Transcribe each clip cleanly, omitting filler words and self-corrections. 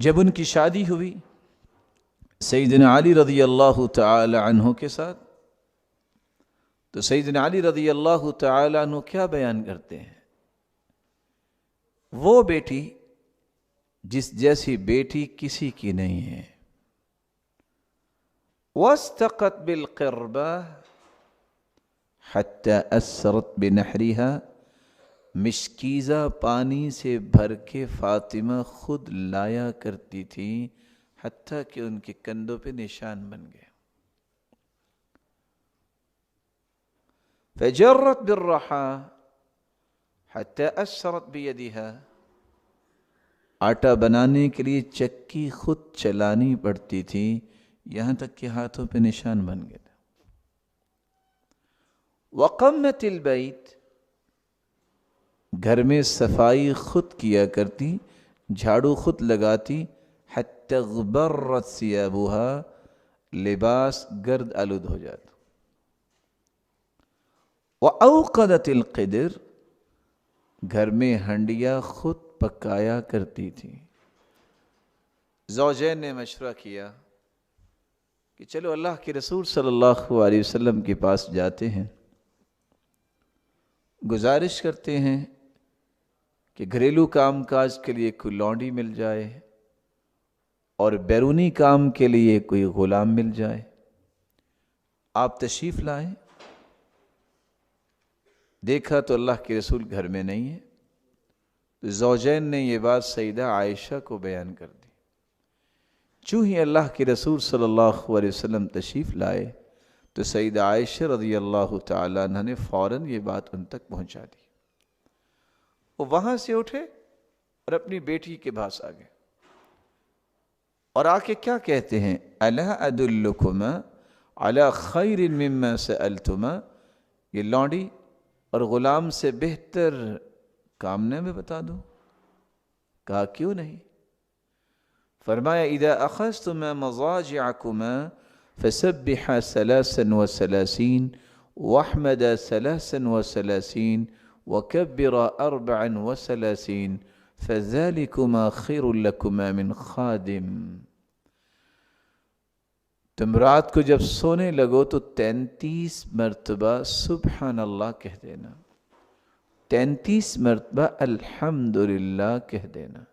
جب ان کی شادی ہوئی سیدنا علی رضی اللہ تعالی عنہ کے ساتھ، تو سیدنا علی رضی اللہ تعالی عنہ کیا بیان کرتے ہیں؟ وہ بیٹی جس جیسی بیٹی کسی کی نہیں ہے، وَاسْتَقَتْ بِالْقِرْبَةِ حَتَّى أَسْرَتْ بِنَحْرِهَا، مشکیزہ پانی سے بھر کے فاطمہ خود لایا کرتی تھی، حتیٰ کہ ان کے کندھوں پہ نشان بن گئے۔ فَجَرَّتْ بِالرَّحَى حَتَّى أَسْرَتْ بِيَدِهَا، آٹا بنانے کے لیے چکی خود چلانی پڑتی تھی، یہاں تک کہ ہاتھوں پہ نشان بن گئے تھے۔ وَقَمَّتِ الْبَيْتِ، گھر میں صفائی خود کیا کرتی، جھاڑو خود لگاتی، حتی غبرت ثيابها، لباس گرد آلود ہو جاتا۔ وَأَوْقَدَتِ الْقِدْر، گھر میں ہنڈیا خود پکایا کرتی تھی۔ زوجین نے مشورہ کیا کہ چلو اللہ کے رسول صلی اللہ علیہ وسلم کے پاس جاتے ہیں، گزارش کرتے ہیں کہ گھریلو کام کاج کے لیے کوئی لونڈی مل جائے اور بیرونی کام کے لیے کوئی غلام مل جائے، آپ تشریف لائیں۔ دیکھا تو اللہ کے رسول گھر میں نہیں ہے، تو زوجین نے یہ بات سیدہ عائشہ کو بیان کر دی۔ چوں ہی اللہ کے رسول صلی اللہ علیہ وسلم تشریف لائے تو سیدہ عائشہ رضی اللہ تعالیٰ عنہ نے فوراً یہ بات ان تک پہنچا دی۔ وہ وہاں سے اٹھے اور اپنی بیٹی کے پاس آ گئے اور آ کے کیا کہتے ہیں؟ الا ادلکما علی خیر مما سألتما، یہ لونڈی اور غلام سے بہتر کام نہ میں بتا دوں؟ کہا کیوں نہیں؟ فرمایا اذا اخذتما مضاجعكما فسبحا 33 واحمدا 33 وكبرا 34 فذلكما خير لكما من خادم۔ تم رات کو جب سونے لگو تو 33 مرتبہ سبحان اللہ کہہ دینا، 33 مرتبہ الحمدللہ کہہ دینا،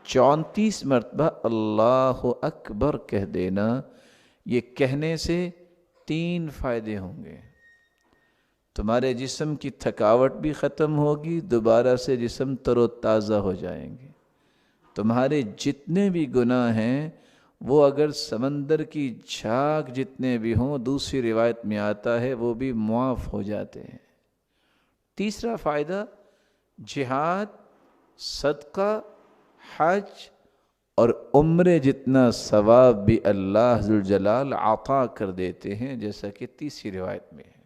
34 مرتبہ اللہ اکبر کہہ دینا۔ یہ کہنے سے 3 فائدے ہوں گے۔ تمہارے جسم کی تھکاوٹ بھی ختم ہوگی، دوبارہ سے جسم تر و تازہ ہو جائیں گے۔ تمہارے جتنے بھی گناہ ہیں وہ اگر سمندر کی جھاگ جتنے بھی ہوں، دوسری روایت میں آتا ہے وہ بھی معاف ہو جاتے ہیں۔ تیسرا فائدہ، جہاد، صدقہ، حج اور عمرے جتنا ثواب بھی اللہ ذوالجلال عطا کر دیتے ہیں، جیسا کہ تیسری روایت میں ہے۔